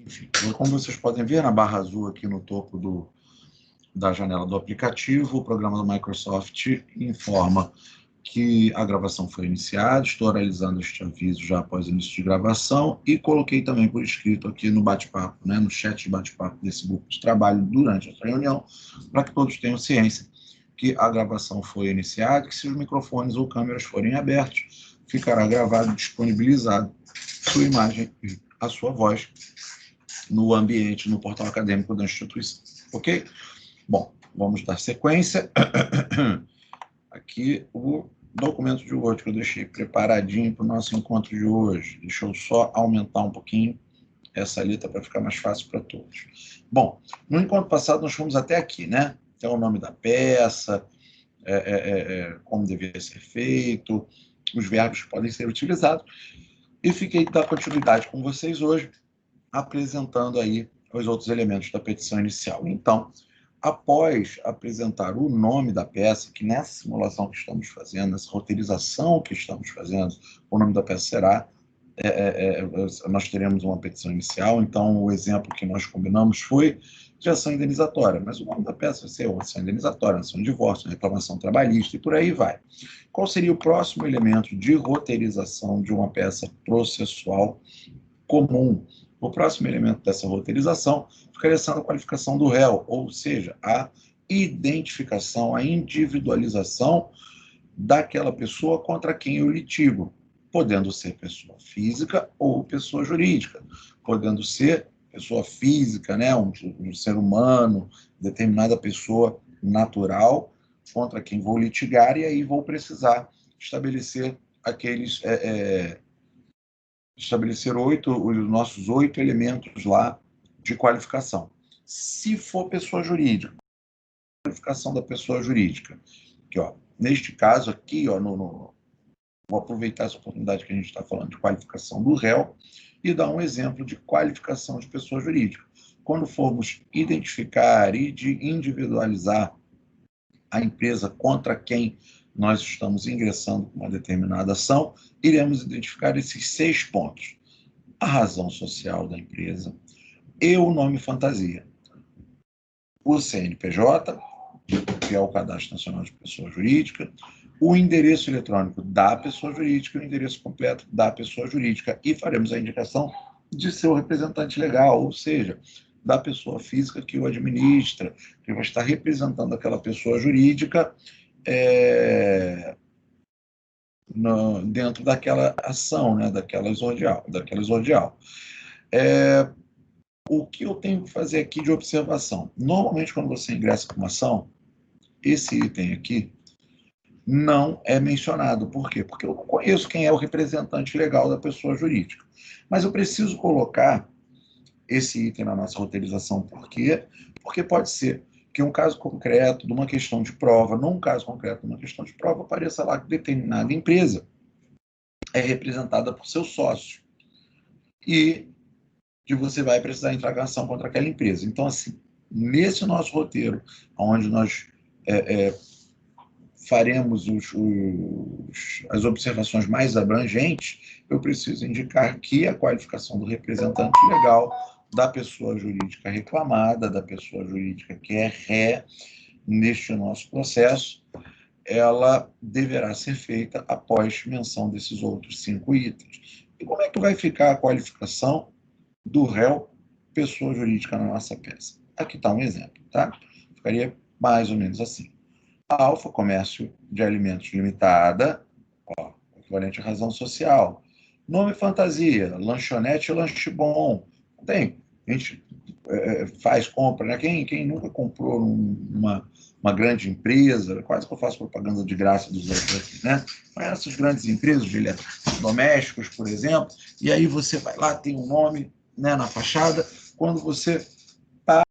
Enfim, como vocês podem ver na barra azul aqui no topo da janela do aplicativo, o programa do Microsoft informa que a gravação foi iniciada. Estou realizando este aviso já após o início de gravação e coloquei também por escrito aqui no bate-papo, né, no chat de bate-papo desse grupo de trabalho durante essa reunião, para que todos tenham ciência que a gravação foi iniciada, que se os microfones ou câmeras forem abertos, ficará gravado e disponibilizado sua imagem e a sua voz no ambiente, no portal acadêmico da instituição. Ok? Bom, vamos dar sequência. Aqui o documento de Word que eu deixei preparadinho para o nosso encontro de hoje. Deixa eu só aumentar um pouquinho essa letra para ficar mais fácil para todos. Bom, no encontro passado nós fomos até aqui, né? Até o nome da peça, como deveria ser feito, os verbos que podem ser utilizados. E fiquei dar continuidade com vocês hoje, apresentando aí os outros elementos da petição inicial. Então, após apresentar o nome da peça, que nessa simulação que estamos fazendo, nessa roteirização que estamos fazendo, o nome da peça será, nós teremos uma petição inicial, então o exemplo que nós combinamos foi de ação indenizatória, mas o nome da peça vai ser ação indenizatória, ação de divórcio, reclamação trabalhista e por aí vai. Qual seria o próximo elemento de roteirização de uma peça processual comum? O próximo elemento dessa roteirização ficaria sendo a qualificação do réu, ou seja, a identificação, a individualização daquela pessoa contra quem eu litigo, podendo ser pessoa física ou pessoa jurídica, podendo ser pessoa física, né, um ser humano, determinada pessoa natural contra quem vou litigar, e aí vou precisar estabelecer estabelecer os nossos 8 elementos lá de qualificação. Se for pessoa jurídica, qualificação da pessoa jurídica, aqui, ó, neste caso aqui, ó, vou aproveitar essa oportunidade que a gente está falando de qualificação do réu e dar um exemplo de qualificação de pessoa jurídica. Quando formos identificar e de individualizar a empresa contra quem nós estamos ingressando com uma determinada ação, iremos identificar esses 6 pontos. A razão social da empresa e o nome fantasia. O CNPJ, que é o Cadastro Nacional de Pessoa Jurídica, o endereço eletrônico da pessoa jurídica e o endereço completo da pessoa jurídica, e faremos a indicação de seu representante legal, ou seja, da pessoa física que o administra, que vai estar representando aquela pessoa jurídica dentro daquela ação, né, daquela exordial. O que eu tenho que fazer aqui de observação? Normalmente, quando você ingressa com uma ação, esse item aqui não é mencionado. Por quê? Porque eu não conheço quem é o representante legal da pessoa jurídica. Mas eu preciso colocar esse item na nossa roteirização. Por quê? Porque pode ser que um caso concreto de uma questão de prova, num caso concreto de uma questão de prova, apareça lá que determinada empresa é representada por seu sócio e que você vai precisar entrar com ação contra aquela empresa. Então, assim, nesse nosso roteiro, onde nós faremos as observações mais abrangentes, eu preciso indicar que a qualificação do representante legal da pessoa jurídica reclamada, da pessoa jurídica que é ré neste nosso processo, ela deverá ser feita após menção desses outros 5 itens. E como é que vai ficar a qualificação do réu pessoa jurídica na nossa peça? Aqui está um exemplo, tá? Ficaria mais ou menos assim. Alfa, comércio de alimentos limitada, ó, equivalente à razão social. Nome fantasia, lanchonete lanche bom. Tem, a gente faz compra, né? Quem nunca comprou uma grande empresa, quase que eu faço propaganda de graça dos outros aqui, né? Essas grandes empresas de eletrodomésticos, por exemplo, e aí você vai lá, tem um nome, né, na fachada, quando você está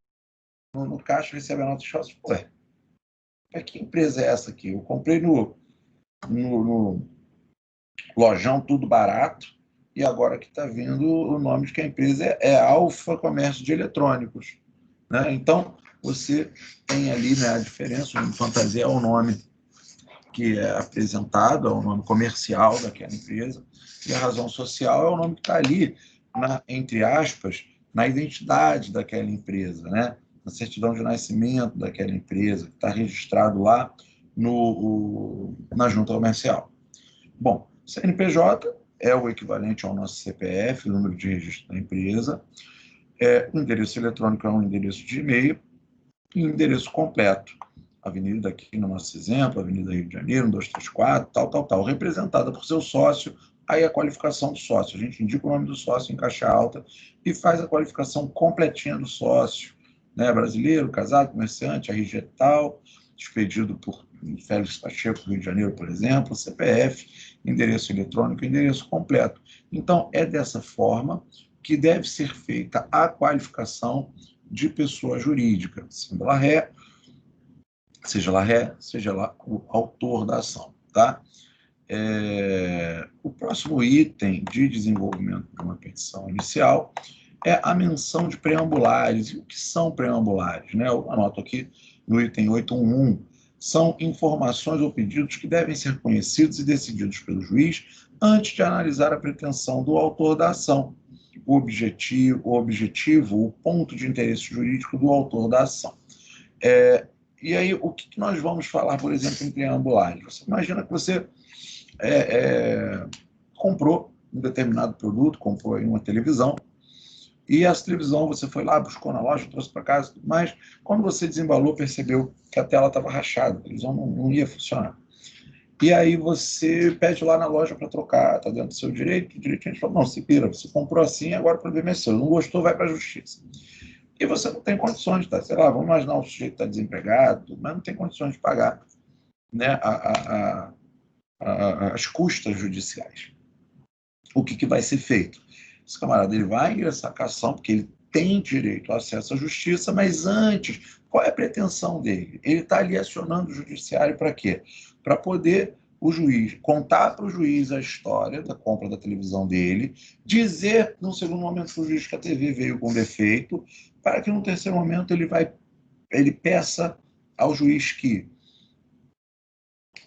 no caixa, recebe a nota de choque, ué, que empresa é essa aqui? Eu comprei no lojão tudo barato, e agora que está vindo o nome de que a empresa é Alfa Comércio de Eletrônicos. Né? Então, você tem ali, né, a diferença, o nome fantasia é o nome que é apresentado, é o nome comercial daquela empresa, e a razão social é o nome que está ali, entre aspas, na identidade daquela empresa, né? Na certidão de nascimento daquela empresa, que está registrado lá na junta comercial. Bom, CNPJ é o equivalente ao nosso CPF, o número de registro da empresa. O endereço eletrônico é um endereço de e-mail e o endereço completo. Avenida, aqui no nosso exemplo, Avenida Rio de Janeiro, 1234, tal, representada por seu sócio. Aí a qualificação do sócio. A gente indica o nome do sócio em caixa alta e faz a qualificação completinha do sócio, né? Brasileiro, casado, comerciante, RG tal, expedido por Félix Pacheco, Rio de Janeiro, por exemplo, CPF, endereço eletrônico, endereço completo. Então, é dessa forma que deve ser feita a qualificação de pessoa jurídica, sendo ela ré, seja lá o autor da ação, tá? O próximo item de desenvolvimento de uma petição inicial é a menção de preambulares. E o que são preambulares, né? Eu anoto aqui no item 8.1.1, são informações ou pedidos que devem ser conhecidos e decididos pelo juiz antes de analisar a pretensão do autor da ação, o objetivo, o ponto de interesse jurídico do autor da ação. E aí, o que nós vamos falar, por exemplo, em preambulares? Você imagina que você comprou um determinado produto, comprou aí uma televisão, e essa televisão você foi lá, buscou na loja, trouxe para casa, mas quando você desembalou, percebeu que a tela estava rachada, a televisão não ia funcionar. E aí você pede lá na loja para trocar, está dentro do seu direito, o direito fala, não, se pira, você comprou assim, agora o problema é seu, não gostou, vai para a justiça. E você não tem condições, tá? Sei lá, vamos imaginar o sujeito está desempregado, mas não tem condições de pagar, né, as custas judiciais. O que vai ser feito? Esse camarada ele vai ingressar com a ação, porque ele tem direito ao acesso à justiça, mas antes, qual é a pretensão dele? Ele está ali acionando o judiciário para quê? Para poder o juiz contar para o juiz a história da compra da televisão dele, dizer, num segundo momento, para o juiz que a TV veio com defeito, para que, no terceiro momento, ele peça ao juiz que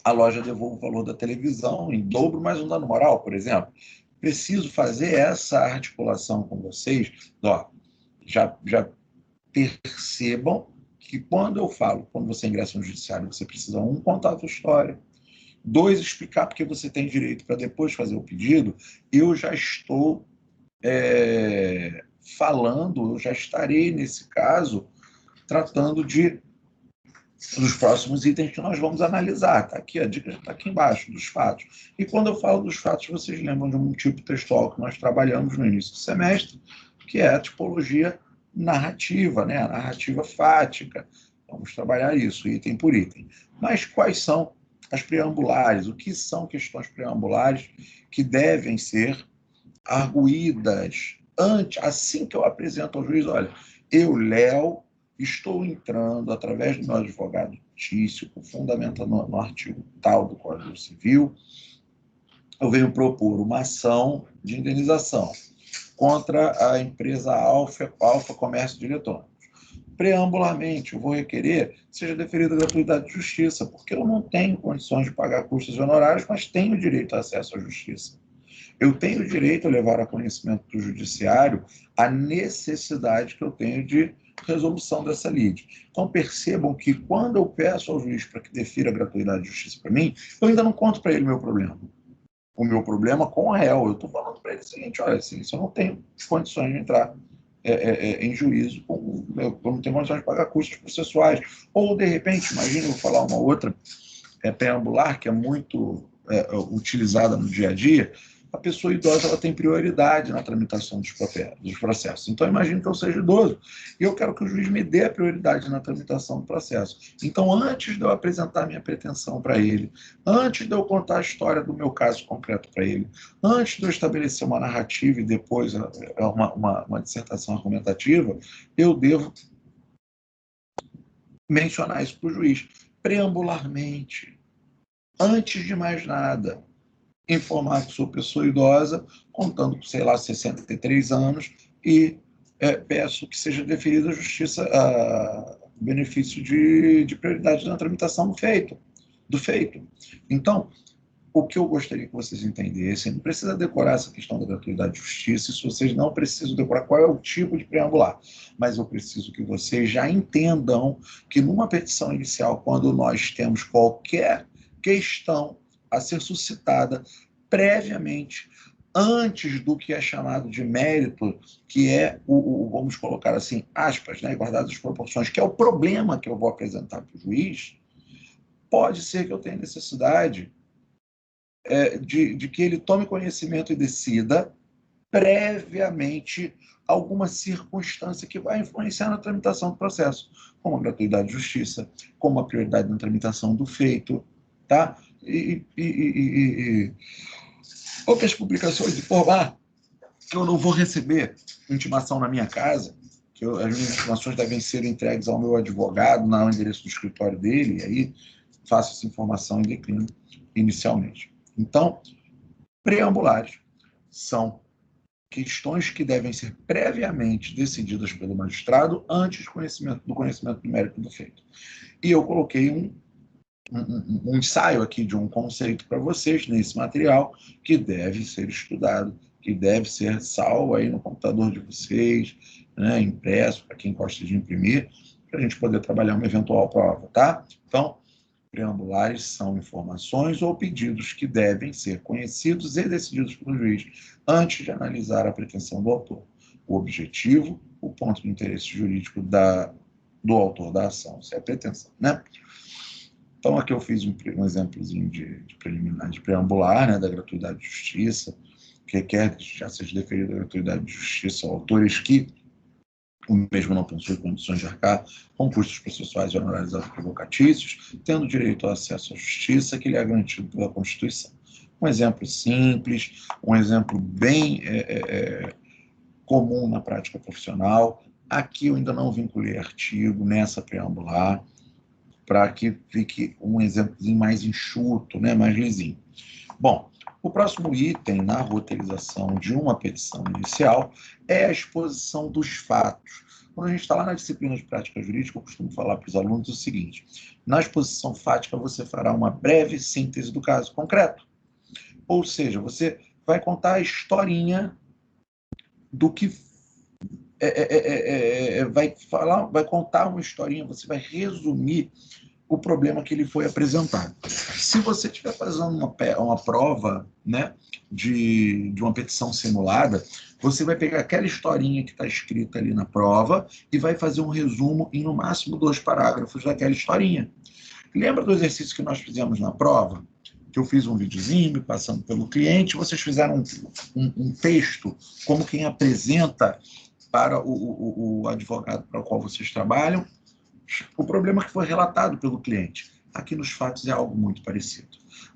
a loja devolva o valor da televisão em dobro mais um dano moral, por exemplo. Preciso fazer essa articulação com vocês. Ó, já percebam que quando eu falo, quando você ingressa no judiciário, você precisa, um, contar a sua história, dois, explicar porque você tem direito para depois fazer o pedido. Eu já estou falando, eu já estarei, nesse caso, tratando dos próximos itens que nós vamos analisar. Tá aqui, a dica já está aqui embaixo, dos fatos. E quando eu falo dos fatos, vocês lembram de um tipo textual que nós trabalhamos no início do semestre, que é a tipologia narrativa, né? A narrativa fática. Vamos trabalhar isso, item por item. Mas quais são as preambulares? O que são questões preambulares que devem ser arguídas assim que eu apresento ao juiz? Olha, eu, Léo, estou entrando, através do meu advogado Tício, fundamentado no artigo tal do Código Civil, eu venho propor uma ação de indenização contra a empresa Alfa Comércio de Eletrônicos. Preambularmente, eu vou requerer que seja deferida a gratuidade de justiça, porque eu não tenho condições de pagar custos e honorários, mas tenho direito a acesso à justiça. Eu tenho direito a levar a conhecimento do judiciário a necessidade que eu tenho de resolução dessa lide. Então, percebam que quando eu peço ao juiz para que defira a gratuidade de justiça para mim, eu ainda não conto para ele o meu problema. O meu problema com o réu. Eu estou falando para ele o seguinte, olha, assim, se eu não tenho condições de entrar em juízo, eu não tenho condições de pagar custos processuais. Ou, de repente, imagina, eu vou falar uma outra preambular, que é muito utilizada no dia a dia, a pessoa idosa ela tem prioridade na tramitação dos processos. Então, imagine que eu seja idoso e eu quero que o juiz me dê a prioridade na tramitação do processo. Então, antes de eu apresentar minha pretensão para ele, antes de eu contar a história do meu caso concreto para ele, antes de eu estabelecer uma narrativa e depois uma dissertação argumentativa, eu devo mencionar isso para o juiz, preambularmente, antes de mais nada, informar que sou pessoa idosa, contando com, sei lá, 63 anos, e peço que seja deferida à justiça a benefício de prioridade na tramitação do feito. Então, o que eu gostaria que vocês entendessem, não precisa decorar essa questão da gratuidade de justiça, se vocês não precisam decorar qual é o tipo de preambular, mas eu preciso que vocês já entendam que numa petição inicial, quando nós temos qualquer questão a ser suscitada previamente, antes do que é chamado de mérito, que é vamos colocar assim, aspas, né, guardadas as proporções, que é o problema que eu vou apresentar para o juiz, pode ser que eu tenha necessidade de que ele tome conhecimento e decida previamente alguma circunstância que vai influenciar na tramitação do processo, como a gratuidade de justiça, como a prioridade na tramitação do feito, tá? Outras publicações informar que eu não vou receber intimação na minha casa, que as minhas intimações devem ser entregues ao meu advogado, no endereço do escritório dele, e aí faço essa informação e declino inicialmente. Então, preambulares são questões que devem ser previamente decididas pelo magistrado antes do conhecimento do mérito do feito. E eu coloquei um ensaio aqui de um conceito para vocês nesse material que deve ser estudado, que deve ser salvo aí no computador de vocês, né, impresso, para quem gosta de imprimir, para a gente poder trabalhar uma eventual prova, tá? Então, preambulares são informações ou pedidos que devem ser conhecidos e decididos pelo juiz antes de analisar a pretensão do autor, o objetivo, o ponto de interesse jurídico do autor da ação, se é a pretensão, né? Então, aqui eu fiz um exemplozinho de preliminar, de preambular, né, da gratuidade de justiça, que requer que já seja deferida a gratuidade de justiça a autores que o mesmo não possui condições de arcar com custos processuais e honorários advocatícios, tendo direito ao acesso à justiça que lhe é garantido pela Constituição. Um exemplo simples, um exemplo bem comum na prática profissional. Aqui eu ainda não vinculei artigo nessa preambular, para que fique um exemplozinho mais enxuto, né, mais lisinho. Bom, o próximo item na roteirização de uma petição inicial é a exposição dos fatos. Quando a gente está lá na disciplina de prática jurídica, eu costumo falar para os alunos o seguinte: na exposição fática, você fará uma breve síntese do caso concreto. Ou seja, você vai contar a historinha do que vai contar uma historinha, você vai resumir o problema que lhe foi apresentado. Se você estiver fazendo uma prova, né, de uma petição simulada, você vai pegar aquela historinha que está escrita ali na prova e vai fazer um resumo em, no máximo, 2 parágrafos daquela historinha. Lembra do exercício que nós fizemos na prova? Que eu fiz um videozinho me passando pelo cliente, vocês fizeram um texto como quem apresenta para o advogado para o qual vocês trabalham o problema que foi relatado pelo cliente. Aqui nos fatos é algo muito parecido.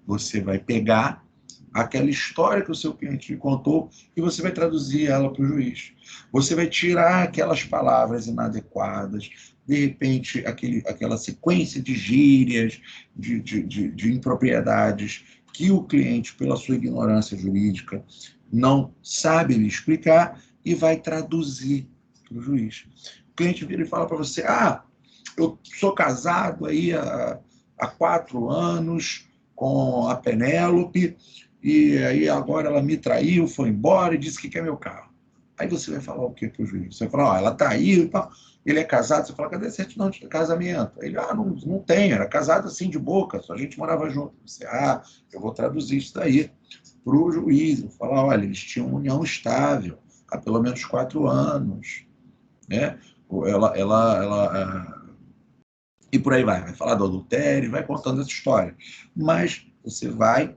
Você vai pegar aquela história que o seu cliente lhe contou e você vai traduzir ela para o juiz. Você vai tirar aquelas palavras inadequadas, de repente aquela sequência de gírias, de impropriedades que o cliente, pela sua ignorância jurídica, não sabe lhe explicar e vai traduzir para o juiz. O cliente vira e fala para você: eu sou casado aí há 4 anos com a Penélope, e aí agora ela me traiu, foi embora e disse que quer meu carro. Aí você vai falar o quê para o juiz? Você vai falar: ela traiu e tal. Ele é casado, você fala: cadê a certidão de casamento? Ele: não tem, era casado assim de boca, só a gente morava junto. Você: eu vou traduzir isso daí para o juiz. Vou falar: olha, eles tinham uma união estável há pelo menos 4 anos, né? E por aí vai falar do adultério, vai contando essa história. Mas você vai,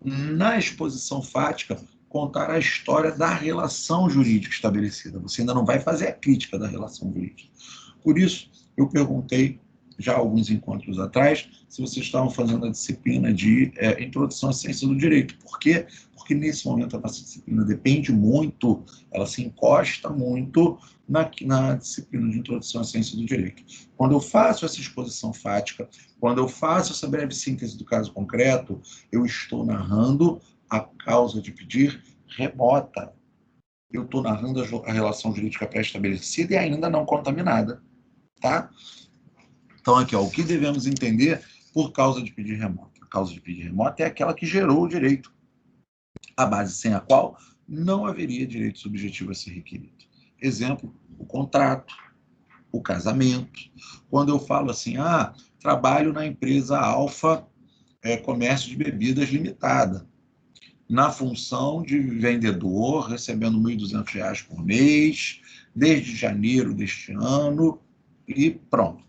na exposição fática, contar a história da relação jurídica estabelecida. Você ainda não vai fazer a crítica da relação jurídica. Por isso, eu perguntei, já alguns encontros atrás, se vocês estavam fazendo a disciplina de Introdução à Ciência do Direito. Por quê? Porque nesse momento a nossa disciplina depende muito, ela se encosta muito na disciplina de Introdução à Ciência do Direito. Quando eu faço essa exposição fática, quando eu faço essa breve síntese do caso concreto, eu estou narrando a causa de pedir remota. Eu estou narrando a relação jurídica pré-estabelecida e ainda não contaminada, tá? Então, aqui, o que devemos entender por causa de pedir remota? causa de pedido remoto é aquela que gerou o direito, a base sem a qual não haveria direito subjetivo a ser requerido. Exemplo, o contrato, o casamento. Quando eu falo assim, trabalho na empresa Alfa Comércio de Bebidas Limitada, na função de vendedor, recebendo R$ 1.200 por mês, desde janeiro deste ano, e pronto.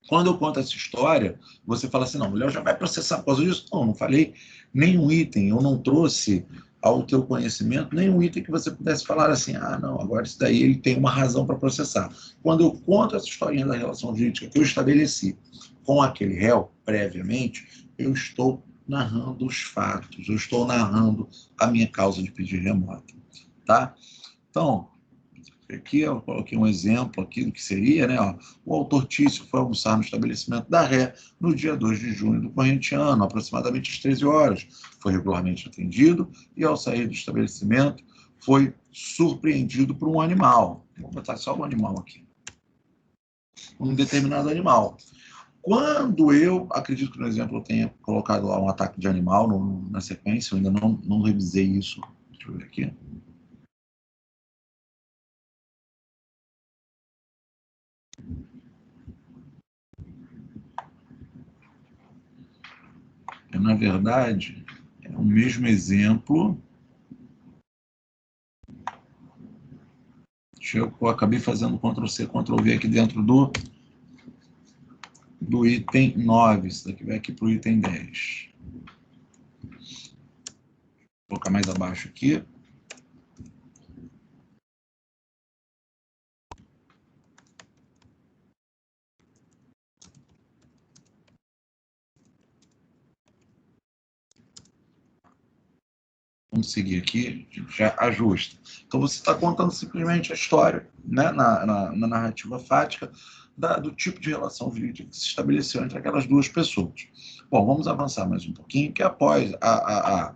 Quando eu conto essa história, você fala assim, não, mulher já vai processar por causa disso? Não falei nenhum item, eu não trouxe ao teu conhecimento nenhum item que você pudesse falar assim, não, agora isso daí ele tem uma razão para processar. Quando eu conto essa historinha da relação jurídica que eu estabeleci com aquele réu, previamente, eu estou narrando os fatos, eu estou narrando a minha causa de pedido remoto, tá? Então, aqui eu coloquei um exemplo aqui do que seria, né? O autor Tício foi almoçar no estabelecimento da Ré no dia 2 de junho do corrente ano, aproximadamente às 13 horas. Foi regularmente atendido e, ao sair do estabelecimento, foi surpreendido por um animal. Vou botar só um animal aqui. Um determinado animal. Quando eu, acredito que no exemplo eu tenha colocado lá um ataque de animal na sequência, eu ainda não revisei isso. Deixa eu ver aqui. Na verdade, é o mesmo exemplo. Eu acabei fazendo Ctrl+C, Ctrl+V aqui dentro do item 9. Isso daqui vai aqui para o item 10. Vou colocar mais abaixo aqui. Vamos seguir aqui, já ajusta. Então, você está contando simplesmente a história, né, na narrativa fática, do tipo de relação jurídica que se estabeleceu entre aquelas duas pessoas. Bom, vamos avançar mais um pouquinho, que após a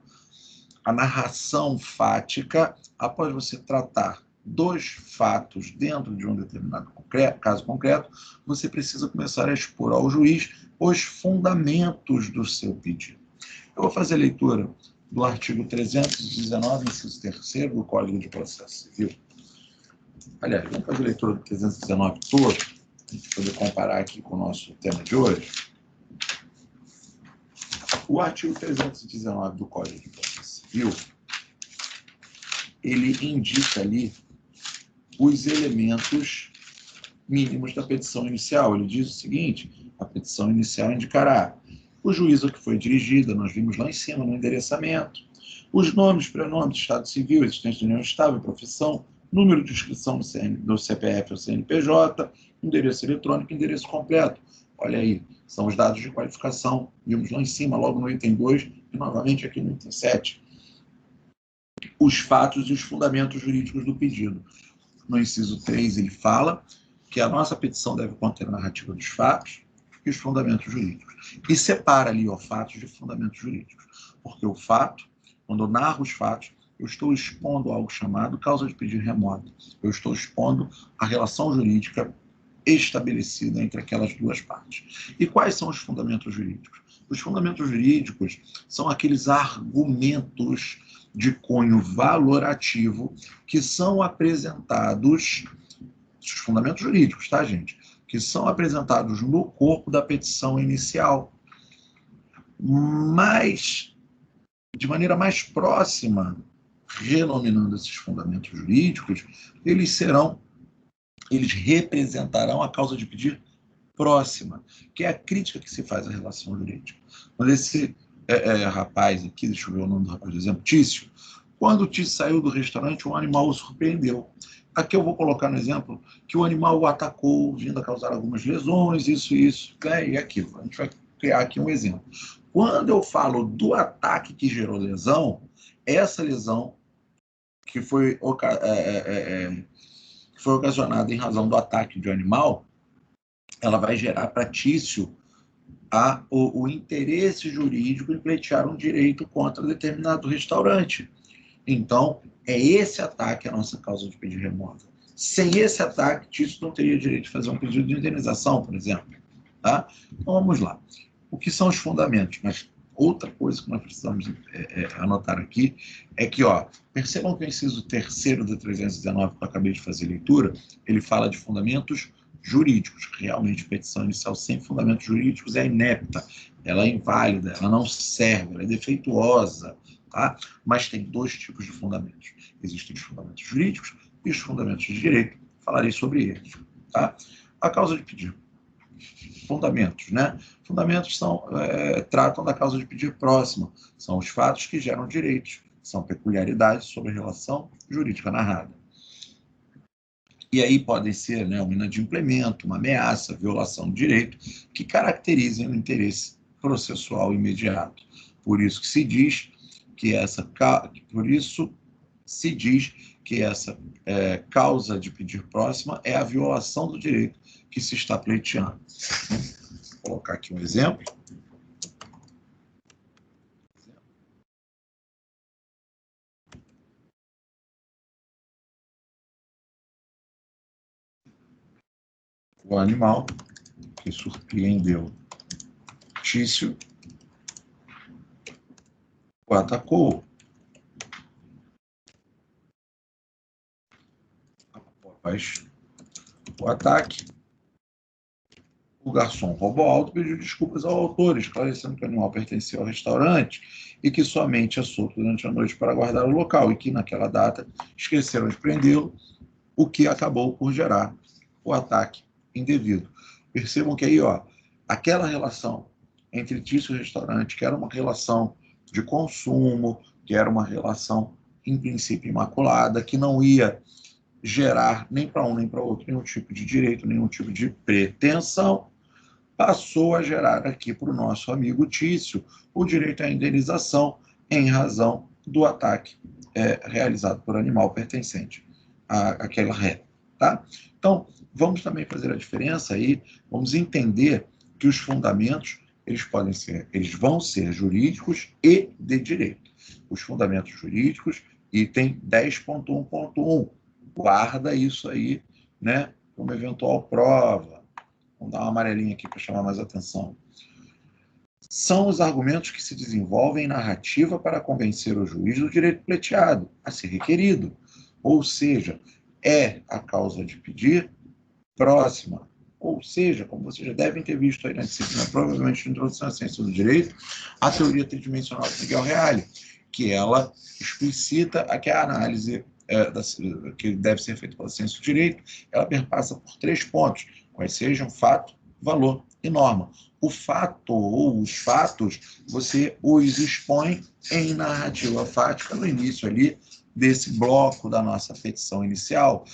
narração fática, após você tratar dos fatos dentro de um determinado caso concreto, você precisa começar a expor ao juiz os fundamentos do seu pedido. Eu vou fazer a leitura do artigo 319, inciso 3º do Código de Processo Civil. Aliás, vamos fazer a leitura do 319 todo, para a gente poder comparar aqui com o nosso tema de hoje. O artigo 319 do Código de Processo Civil, ele indica ali os elementos mínimos da petição inicial. Ele diz o seguinte: a petição inicial indicará o juízo a que foi dirigida, nós vimos lá em cima no endereçamento, os nomes, pronomes, estado civil, existência de união estável, profissão, número de inscrição do CPF ou CNPJ, endereço eletrônico, endereço completo. Olha aí, são os dados de qualificação. Vimos lá em cima, logo no item 2, e novamente aqui no item 7. Os fatos e os fundamentos jurídicos do pedido. No inciso 3, ele fala que a nossa petição deve conter a narrativa dos fatos e os fundamentos jurídicos. E separa ali, fatos de fundamentos jurídicos. Porque o fato, quando eu narro os fatos, eu estou expondo algo chamado causa de pedido remoto. Eu estou expondo a relação jurídica estabelecida entre aquelas duas partes. E quais são os fundamentos jurídicos? Os fundamentos jurídicos são aqueles argumentos de cunho valorativo que são apresentados, os fundamentos jurídicos, tá, gente? Que são apresentados no corpo da petição inicial, mas de maneira mais próxima, renominando esses fundamentos jurídicos, eles representarão a causa de pedir próxima, que é a crítica que se faz à relação jurídica. Quando esse rapaz aqui, deixa eu ver o nome do rapaz, por exemplo, Tício, quando o Tício saiu do restaurante, um animal o surpreendeu. Aqui eu vou colocar no exemplo que o animal o atacou, vindo a causar algumas lesões, isso, e aquilo. A gente vai criar aqui um exemplo. Quando eu falo do ataque que gerou lesão, essa lesão que foi ocasionada em razão do ataque de um animal, ela vai gerar para Tício o interesse jurídico em pleitear um direito contra determinado restaurante. Então, é esse ataque a nossa causa de pedido remoto. Sem esse ataque, Tício não teria direito de fazer um pedido de indenização, por exemplo. Tá? Então, vamos lá. o que são os fundamentos? Mas outra coisa que nós precisamos anotar aqui é que, ó, percebam que o inciso 3º do 319, que eu acabei de fazer leitura, ele fala de fundamentos jurídicos. Realmente, petição inicial sem fundamentos jurídicos é inepta, ela é inválida, ela não serve, ela é defeituosa, tá? Mas tem dois tipos de fundamentos. Existem os fundamentos jurídicos e os fundamentos de direito. Falarei sobre eles, tá? A causa de pedido. Fundamentos, né? Fundamentos tratam da causa de pedir próxima, são os fatos que geram direitos, são peculiaridades sobre a relação jurídica narrada. E aí podem ser, né, uma inadimplemento, uma ameaça, violação de direito, que caracterizem o interesse processual imediato. Por isso se diz que essa causa de pedir próxima é a violação do direito que se está pleiteando. Vou colocar aqui um exemplo. O animal que surpreendeu Tício o atacou. Após o ataque, o garçom roubou alto pediu desculpas ao autor, esclarecendo que o animal pertencia ao restaurante e que somente é solto durante a noite para guardar o local e que, naquela data, esqueceram de prendê-lo, o que acabou por gerar o ataque indevido. Percebam que aí, ó, aquela relação entre Tício e o restaurante, que era uma relação de consumo, que era uma relação, em princípio, imaculada, que não ia gerar nem para um nem para outro nenhum tipo de direito, nenhum tipo de pretensão, passou a gerar aqui para o nosso amigo Tício o direito à indenização em razão do ataque realizado por animal pertencente àquela ré. Tá? Então, vamos também fazer a diferença aí, vamos entender que os fundamentos eles vão ser jurídicos e de direito. Os fundamentos jurídicos, item 10.1.1. Guarda isso aí, né, como eventual prova. Vamos dar uma amarelinha aqui para chamar mais atenção. São os argumentos que se desenvolvem em narrativa para convencer o juiz do direito pleiteado a ser requerido. Ou seja, é a causa de pedir próxima. Ou seja, como vocês já devem ter visto aí na disciplina, provavelmente na Introdução à Ciência do Direito, a teoria tridimensional de Miguel Reale, que ela explicita que a análise que deve ser feita pela ciência do direito, ela perpassa por 3 pontos, quais sejam fato, valor e norma. O fato ou os fatos, você os expõe em narrativa fática no início ali desse bloco da nossa petição inicial,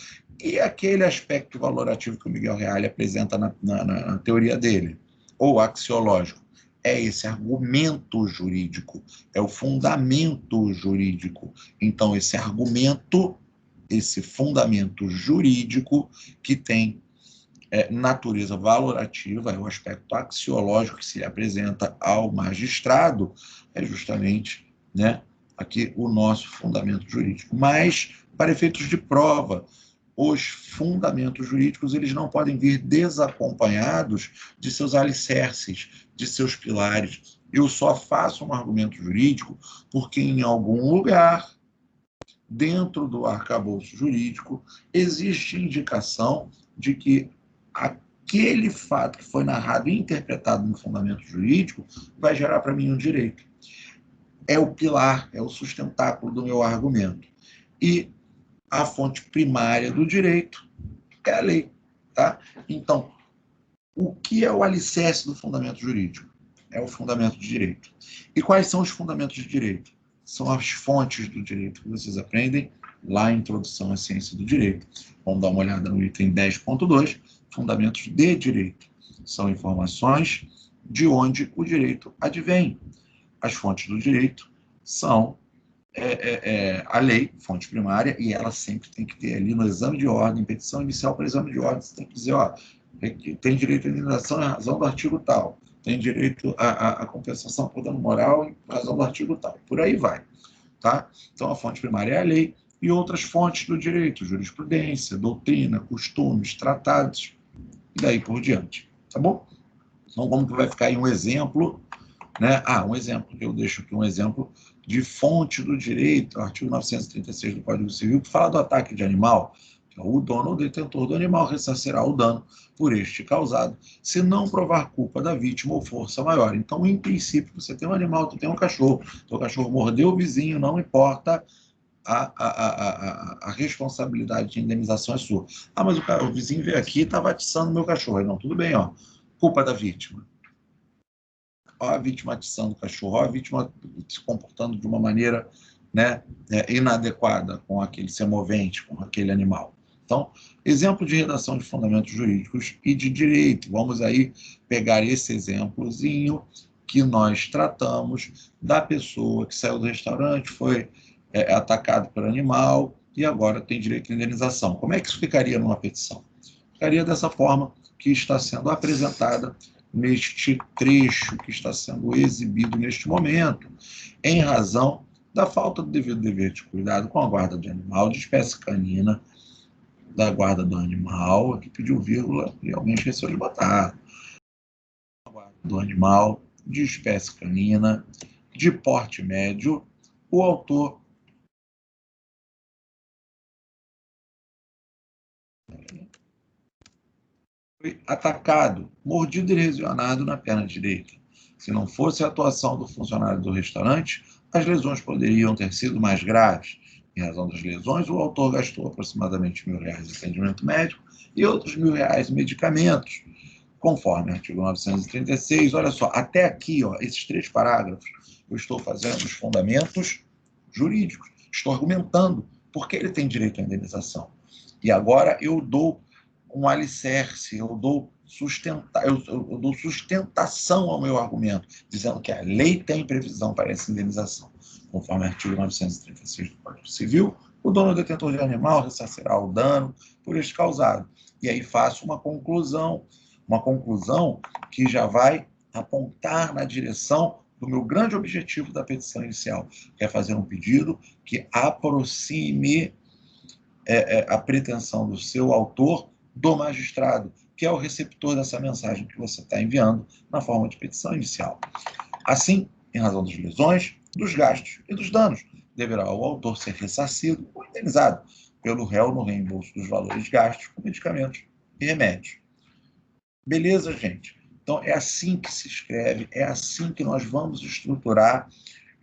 e aquele aspecto valorativo que o Miguel Reale apresenta na teoria dele, ou axiológico, é esse argumento jurídico, é o fundamento jurídico. Então, esse argumento, esse fundamento jurídico que tem natureza valorativa, é o aspecto axiológico que se apresenta ao magistrado, é justamente, né, aqui o nosso fundamento jurídico. Mas, para efeitos de prova, os fundamentos jurídicos eles não podem vir desacompanhados de seus alicerces, de seus pilares. Eu só faço um argumento jurídico porque em algum lugar, dentro do arcabouço jurídico, existe indicação de que aquele fato que foi narrado e interpretado no fundamento jurídico vai gerar para mim um direito. É o pilar, é o sustentáculo do meu argumento. E a fonte primária do direito é a lei. Tá? Então, o que é o alicerce do fundamento jurídico? É o fundamento de direito. E quais são os fundamentos de direito? São as fontes do direito que vocês aprendem lá em Introdução à Ciência do Direito. Vamos dar uma olhada no item 10.2, fundamentos de direito. São informações de onde o direito advém. As fontes do direito são a lei, fonte primária, e ela sempre tem que ter ali no exame de ordem, petição inicial para exame de ordem, você tem que dizer, ó, tem direito à indenização em razão do artigo tal, tem direito à compensação por dano moral em razão do artigo tal, por aí vai, tá? Então, a fonte primária é a lei e outras fontes do direito, jurisprudência, doutrina, costumes, tratados, e daí por diante, tá bom? Então, como que vai ficar aí um exemplo, né? Um exemplo, que eu deixo aqui um exemplo de fonte do direito, artigo 936 do Código Civil, que fala do ataque de animal. O dono ou detentor do animal ressarcirá o dano por este causado, se não provar culpa da vítima ou força maior. Então, em princípio, você tem um animal, tu tem um cachorro, teu cachorro mordeu o vizinho, não importa, a responsabilidade de indenização é sua. Mas o vizinho veio aqui e estava atiçando meu cachorro. Não, tudo bem, culpa da vítima. A vítima atiçando o cachorro, a vítima se comportando de uma maneira, né, inadequada com aquele semovente, com aquele animal. Então, exemplo de redação de fundamentos jurídicos e de direito. Vamos aí pegar esse exemplozinho que nós tratamos da pessoa que saiu do restaurante, foi atacado pelo animal e agora tem direito à indenização. Como é que isso ficaria numa petição? Ficaria dessa forma que está sendo apresentada neste trecho que está sendo exibido neste momento, em razão da falta do devido dever de cuidado com a guarda de animal de espécie canina, da guarda do animal, aqui pediu vírgula e alguém esqueceu de botar, do animal de espécie canina, de porte médio, o autor foi atacado, mordido e lesionado na perna direita. Se não fosse a atuação do funcionário do restaurante, as lesões poderiam ter sido mais graves. Em razão das lesões, o autor gastou aproximadamente R$ 1.000 em atendimento médico e outros R$ 1.000 em medicamentos, conforme o artigo 936. Olha só, até aqui, esses 3 parágrafos, eu estou fazendo os fundamentos jurídicos, estou argumentando por que ele tem direito à indenização. E agora eu dou um alicerce, eu dou sustentação ao meu argumento, dizendo que a lei tem previsão para essa indenização. Conforme o artigo 936 do Código Civil, o dono ou detentor de animal ressarcirá o dano por este causado. E aí faço uma conclusão que já vai apontar na direção do meu grande objetivo da petição inicial, que é fazer um pedido que aproxime a pretensão do seu autor do magistrado, que é o receptor dessa mensagem que você está enviando na forma de petição inicial. Assim, em razão das lesões, dos gastos e dos danos, deverá o autor ser ressarcido ou indenizado pelo réu no reembolso dos valores gastos com medicamentos e remédios. Beleza, gente? Então, é assim que se escreve, é assim que nós vamos estruturar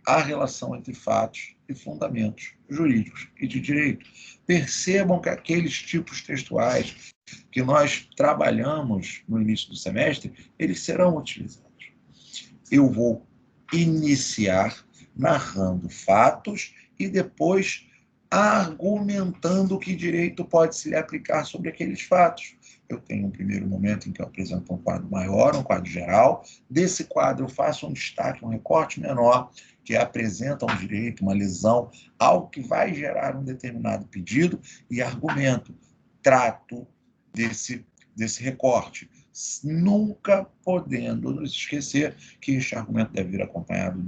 a relação entre fatos e fundamentos jurídicos e de direito. Percebam que aqueles tipos textuais que nós trabalhamos no início do semestre, eles serão utilizados. Eu vou iniciar narrando fatos e depois argumentando que direito pode se lhe aplicar sobre aqueles fatos. Eu tenho um primeiro momento em que eu apresento um quadro maior, um quadro geral. Desse quadro eu faço um destaque, um recorte menor, que apresenta um direito, uma lesão, algo que vai gerar um determinado pedido e argumento. Trato desse recorte, nunca podendo nos esquecer que este argumento deve vir acompanhado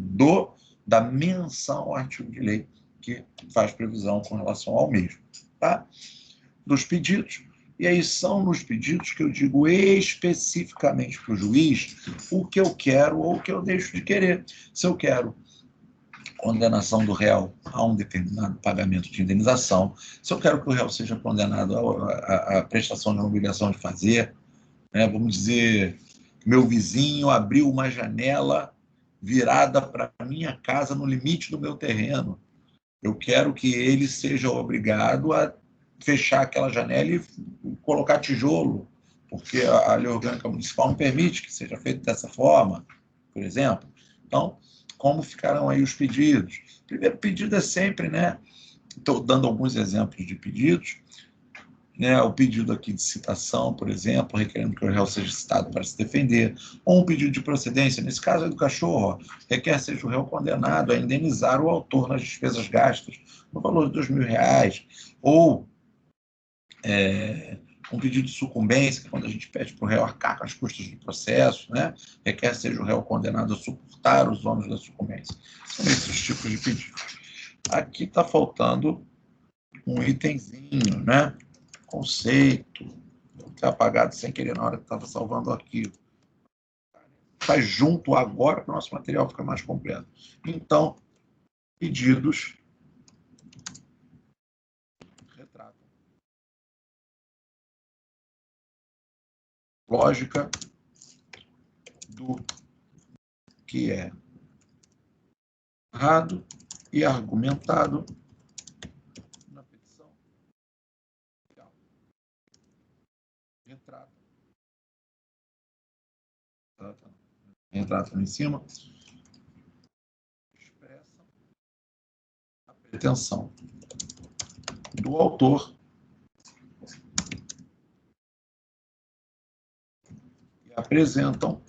da menção ao artigo de lei que faz previsão com relação ao mesmo, tá? Dos pedidos. E aí são nos pedidos que eu digo especificamente para o juiz o que eu quero ou o que eu deixo de querer. Se eu quero condenação do réu a um determinado pagamento de indenização, se eu quero que o réu seja condenado à prestação de uma obrigação de fazer, né, vamos dizer, meu vizinho abriu uma janela virada para a minha casa no limite do meu terreno, eu quero que ele seja obrigado a fechar aquela janela e colocar tijolo, porque a lei orgânica municipal não permite que seja feito dessa forma, por exemplo. Então, como ficarão aí os pedidos? O primeiro pedido é sempre, né? Estou dando alguns exemplos de pedidos, né? O pedido aqui de citação, por exemplo, requerendo que o réu seja citado para se defender, ou um pedido de procedência, nesse caso é do cachorro, requer seja o réu condenado a indenizar o autor nas despesas gastas, no valor de R$ 2.000, ou um pedido de sucumbência, que é quando a gente pede para o réu arcar com as custas do processo, né? Requer seja o réu condenado a suportar os ônus da sucumbência. São esses tipos de pedidos. Aqui está faltando um itemzinho, né? Conceito, ter apagado sem querer na hora que estava salvando o arquivo. faz junto agora para o nosso material ficar mais completo. Então, pedidos retratam lógica do que é narrado e argumentado na petição. Retratam em cima, expressam a pretensão do autor e apresentam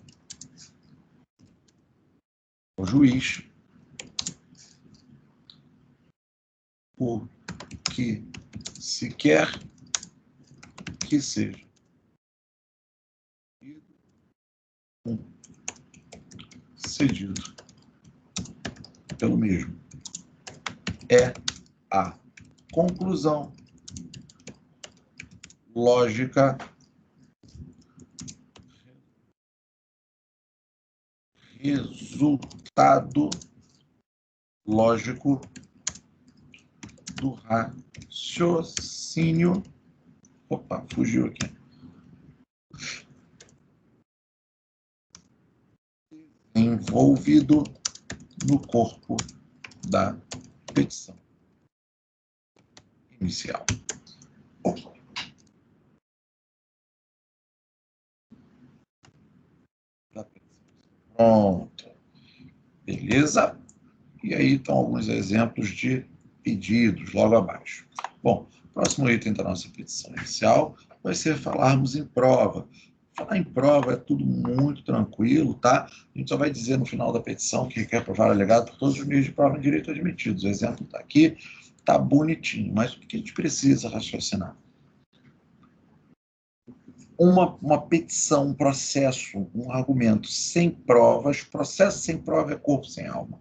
ao juiz o que se quer que seja cedido pelo mesmo. É a conclusão lógica resultado lógico do raciocínio. Opa, fugiu aqui. Envolvido no corpo da petição inicial. Opa. Pronto. Beleza? E aí estão alguns exemplos de pedidos logo abaixo. Bom, próximo item da nossa petição inicial vai ser falarmos em prova. Falar em prova é tudo muito tranquilo, tá? A gente só vai dizer no final da petição que requer provar alegado por todos os meios de prova em direito admitidos. O exemplo está aqui, está bonitinho, mas o que a gente precisa raciocinar? Uma petição, um processo, um argumento sem provas, processo sem prova é corpo sem alma.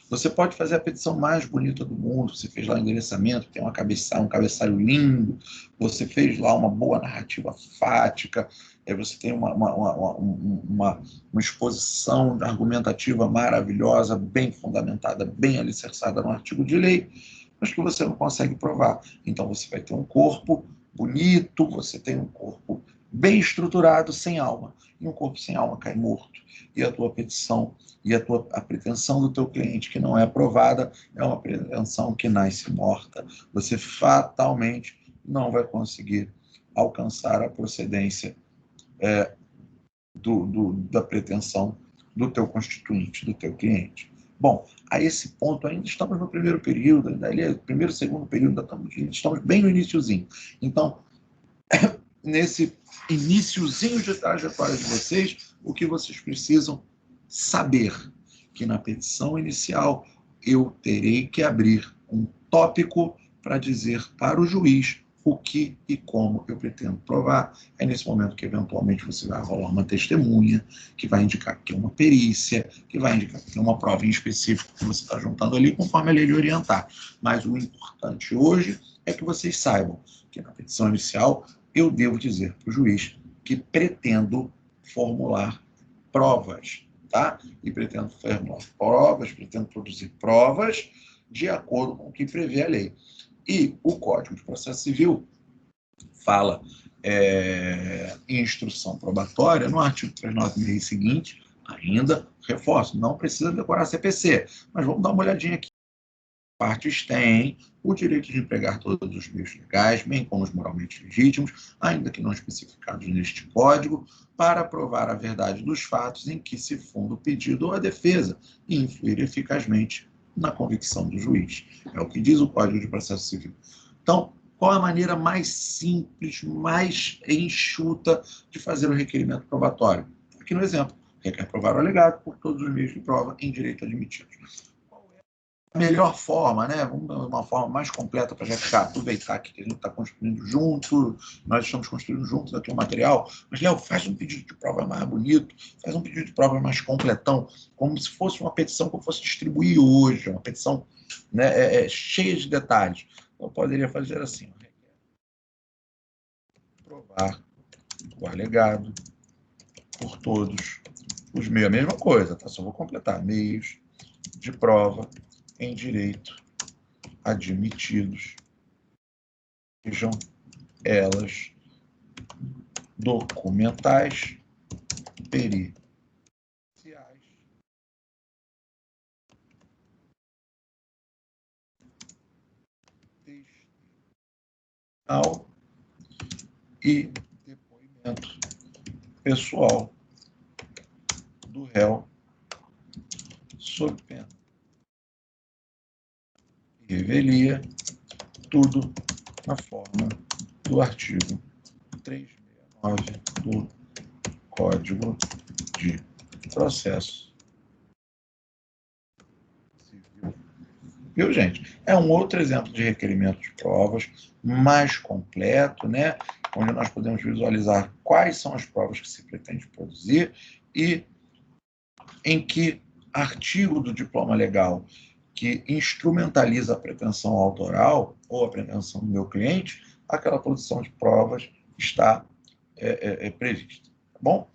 Você pode fazer a petição mais bonita do mundo, você fez lá o endereçamento, tem um cabeçalho lindo, você fez lá uma boa narrativa fática, você tem uma exposição argumentativa maravilhosa, bem fundamentada, bem alicerçada no artigo de lei, mas que você não consegue provar. Então você vai ter um corpo bonito, você tem um corpo bem estruturado, sem alma. E um corpo sem alma cai morto. E a tua petição e a pretensão do teu cliente que não é aprovada é uma pretensão que nasce morta. Você fatalmente não vai conseguir alcançar a procedência da pretensão do teu constituinte, do teu cliente. Bom, a esse ponto ainda estamos no primeiro período, primeiro, segundo período, estamos bem no iniciozinho. Então, nesse iniciozinho de trajetória de vocês, o que vocês precisam saber? Que na petição inicial eu terei que abrir um tópico para dizer para o juiz o que e como eu pretendo provar. É nesse momento que, eventualmente, você vai rolar uma testemunha, que vai indicar que é uma perícia, que vai indicar que é uma prova em específico que você está juntando ali, conforme a lei lhe orientar. Mas o importante hoje é que vocês saibam que na petição inicial eu devo dizer para o juiz que pretendo formular provas, tá? E pretendo formular provas, pretendo produzir provas de acordo com o que prevê a lei. E o Código de Processo Civil fala em instrução probatória, no artigo 396 seguinte, ainda, reforço, não precisa decorar CPC, mas vamos dar uma olhadinha aqui. Partes têm o direito de empregar todos os meios legais, bem como os moralmente legítimos, ainda que não especificados neste Código, para provar a verdade dos fatos em que se funda o pedido ou a defesa e influir eficazmente na convicção do juiz. É o que diz o Código de Processo Civil. Então, qual a maneira mais simples, mais enxuta de fazer o requerimento probatório? Aqui no exemplo, requer provar o alegado por todos os meios de prova em direito admitidos. A melhor forma, né? Uma forma mais completa para já ficar, aproveitar que a gente está construindo junto, nós estamos construindo juntos aqui o material, mas, Léo, faz um pedido de prova mais bonito, faz um pedido de prova mais completão, como se fosse uma petição que eu fosse distribuir hoje, uma petição, né, cheia de detalhes. Eu poderia fazer assim, provar o alegado por todos Os meios, a mesma coisa, tá? Só vou completar. Meios de prova em direito admitidos, sejam elas documentais, periciais, testemunhal e depoimento pessoal do réu sob pena de revelia, tudo na forma do artigo 369 do Código de Processo Civil. Viu, gente? É um outro exemplo de requerimento de provas mais completo, né? Onde nós podemos visualizar quais são as provas que se pretende produzir e em que artigo do diploma legal que instrumentaliza a pretensão autoral ou a pretensão do meu cliente, aquela produção de provas está prevista. Tá bom?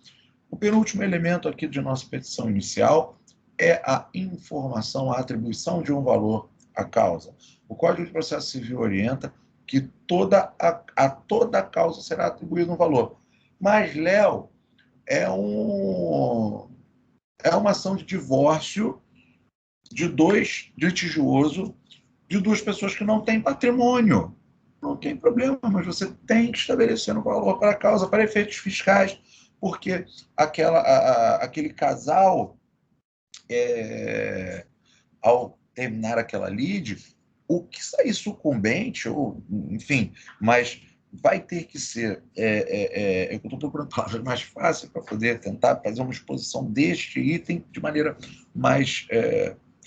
O penúltimo elemento aqui de nossa petição inicial é a informação, a atribuição de um valor à causa. O Código de Processo Civil orienta que toda a causa será atribuído um valor. Mas, Léo, é uma ação de divórcio de dois litigioso, de duas pessoas que não têm patrimônio. Não tem problema, mas você tem que estabelecer um valor para a causa, para efeitos fiscais, porque aquele casal, ao terminar aquela lide, o que sair sucumbente, ou enfim, mas vai ter que ser. Eu estou procurando palavras mais fáceis para poder tentar fazer uma exposição deste item de maneira mais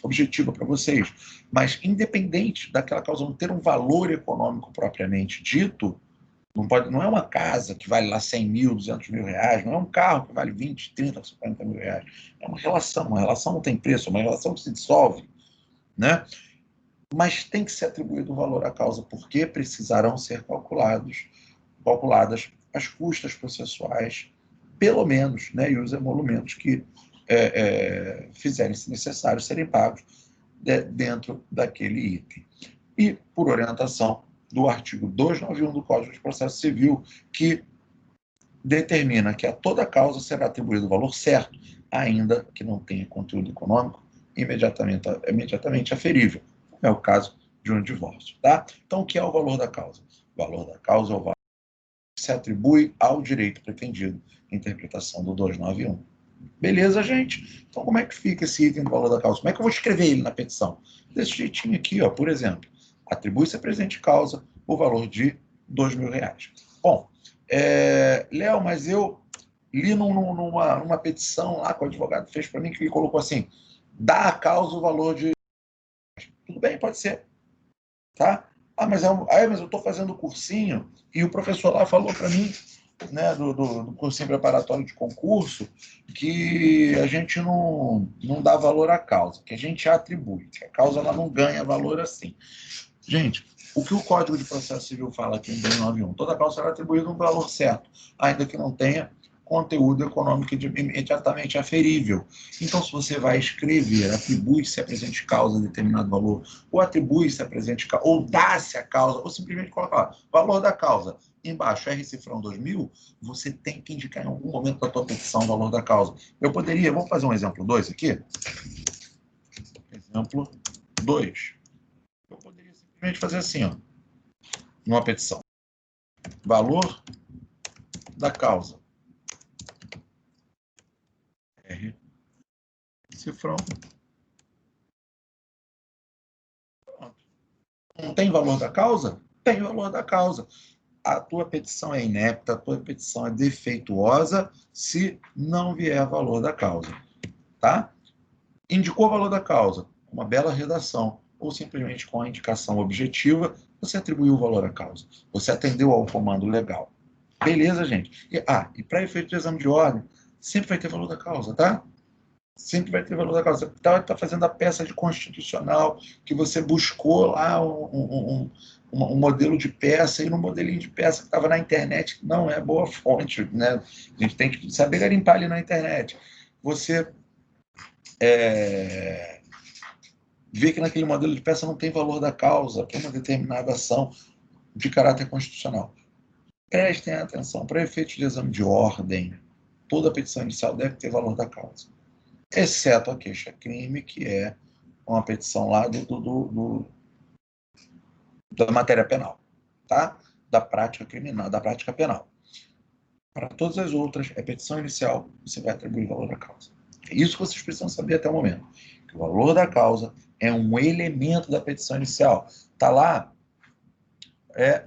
objetiva para vocês. Mas, independente daquela causa não ter um valor econômico propriamente dito, não é uma casa que vale lá 100 mil, 200 mil reais, não é um carro que vale 20, 30, 50 mil reais. É uma relação não tem preço, é uma relação que se dissolve, né? Mas tem que ser atribuído o valor à causa, porque precisarão ser calculadas as custas processuais, pelo menos, né, e os emolumentos que fizerem-se necessários serem pagos dentro daquele item. E, por orientação do artigo 291 do Código de Processo Civil, que determina que a toda causa será atribuído o valor certo, ainda que não tenha conteúdo econômico imediatamente aferível. É o caso de um divórcio. Tá? Então, o que é o valor da causa? O valor da causa é o valor que se atribui ao direito pretendido, interpretação do 291. Beleza, gente? Então, como é que fica esse item do valor da causa? Como é que eu vou escrever ele na petição? Desse jeitinho aqui, ó, por exemplo. Atribui-se a presente causa o valor de R$2.000. Bom, Léo, mas eu li numa petição lá que o advogado fez para mim, que ele colocou assim, dá a causa o valor de... Tudo bem, pode ser. Tá? Mas eu estou fazendo cursinho e o professor lá falou para mim, né, do cursinho preparatório de concurso, que a gente não dá valor à causa, que a gente atribui, que a causa ela não ganha valor assim. Gente, o que o Código de Processo Civil fala aqui em 291? Toda causa será atribuída um valor certo, ainda que não tenha conteúdo econômico imediatamente aferível. Então, se você vai escrever, atribui-se a presente causa determinado valor, ou atribui-se a presente causa, ou dá-se a causa, ou simplesmente coloca lá, valor da causa, embaixo, R cifrão 2000, você tem que indicar em algum momento da tua petição o valor da causa. Eu poderia, vamos fazer um exemplo 2 aqui? Exemplo 2. Eu poderia simplesmente fazer assim, ó, numa petição. Valor da causa. R cifrão. Pronto. Não tem valor da causa? Tem valor da causa. A tua petição é inepta, a tua petição é defeituosa se não vier valor da causa. Tá? Indicou o valor da causa, uma bela redação, ou simplesmente com a indicação objetiva, você atribuiu o valor à causa. Você atendeu ao comando legal. Beleza, gente? E para efeito de exame de ordem, sempre vai ter valor da causa, tá? Sempre vai ter valor da causa. Você está fazendo a peça de constitucional que você buscou lá um modelo de peça, e no modelinho de peça que estava na internet, não é boa fonte, né? A gente tem que saber garimpar ali na internet. você vê que naquele modelo de peça não tem valor da causa para uma determinada ação de caráter constitucional. Prestem atenção, para efeitos de exame de ordem, toda petição inicial deve ter valor da causa, exceto a queixa-crime, que é uma petição lá da matéria penal, tá? Da prática criminal, da prática penal. Para todas as outras, é petição inicial, você vai atribuir o valor da causa. É isso que vocês precisam saber até o momento, que o valor da causa é um elemento da petição inicial. Está lá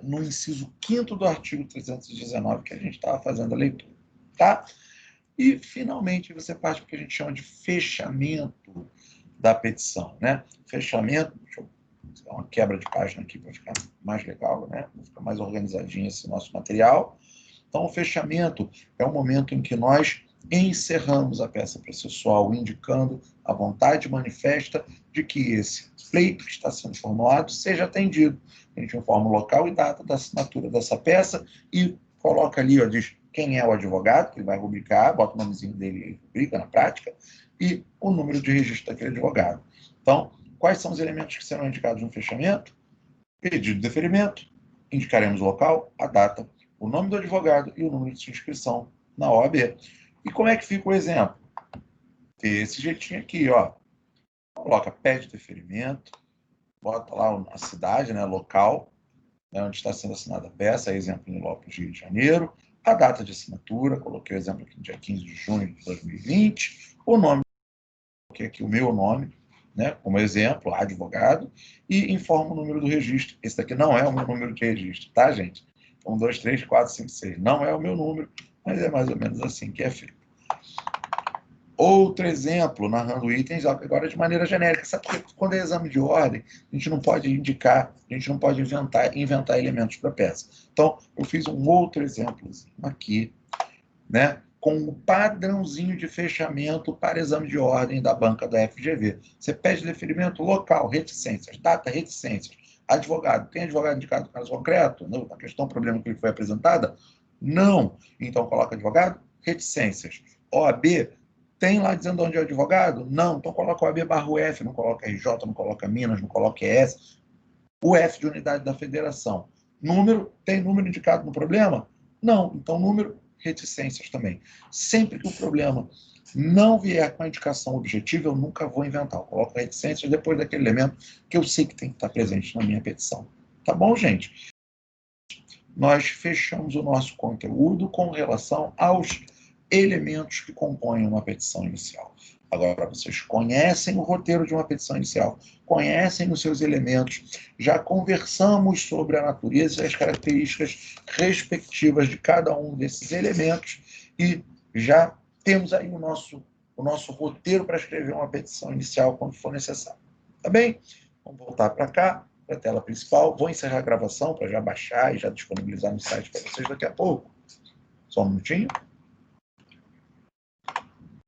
no inciso 5º do artigo 319, que a gente estava fazendo a leitura, tá? E, finalmente, você parte para o que a gente chama de fechamento da petição, né? Fechamento, deixa eu dar uma quebra de página aqui para ficar mais legal, né? Para ficar mais organizadinho esse nosso material. Então, o fechamento é o momento em que nós encerramos a peça processual, indicando a vontade manifesta de que esse pleito que está sendo formulado seja atendido. A gente informa o local e data da assinatura dessa peça e coloca ali, diz quem é o advogado, que ele vai rubricar, bota o nomezinho dele e rubrica na prática, e o número de registro daquele advogado. Então, quais são os elementos que serão indicados no fechamento? Pedido de deferimento, indicaremos o local, a data, o nome do advogado e o número de sua inscrição na OAB. E como é que fica o exemplo? Desse jeitinho aqui, coloca pede deferimento, bota lá a cidade, né, local, né, onde está sendo assinada a peça, exemplo em Lopes, Rio de Janeiro, a data de assinatura, coloquei o exemplo aqui, dia 15 de junho de 2020, o nome, coloquei aqui o meu nome, né, como exemplo, advogado, e informo o número do registro. Esse daqui não é o meu número de registro, tá, gente? 1, 2, 3, 4, 5, 6. Não é o meu número, mas é mais ou menos assim que é feito. Outro exemplo, narrando itens, agora de maneira genérica. Sabe que quando é exame de ordem, a gente não pode indicar, a gente não pode inventar elementos para a peça. Então, eu fiz um outro exemplo aqui, né, com o padrãozinho de fechamento para exame de ordem da banca da FGV. Você pede deferimento local, reticências, data, reticências. Advogado, tem advogado indicado no caso concreto? Não, na questão, problema que foi apresentada? Não. Então, coloca advogado, reticências. OAB, tem lá dizendo onde é o advogado? Não. Então, coloca OAB/UF, não coloca RJ, não coloca Minas, não coloca ES. UF de unidade da federação. Número, tem número indicado no problema? Não. Então, número, reticências também. Sempre que o problema não vier com a indicação objetiva, eu nunca vou inventar. Eu coloco reticências depois daquele elemento que eu sei que tem que estar presente na minha petição. Tá bom, gente? Nós fechamos o nosso conteúdo com relação aos elementos que compõem uma petição inicial. Agora, vocês conhecem o roteiro de uma petição inicial, conhecem os seus elementos, já conversamos sobre a natureza e as características respectivas de cada um desses elementos e já temos aí o nosso roteiro para escrever uma petição inicial quando for necessário. Tá bem? Vamos voltar para cá, para a tela principal. Vou encerrar a gravação para já baixar e já disponibilizar no site para vocês daqui a pouco. Só um minutinho.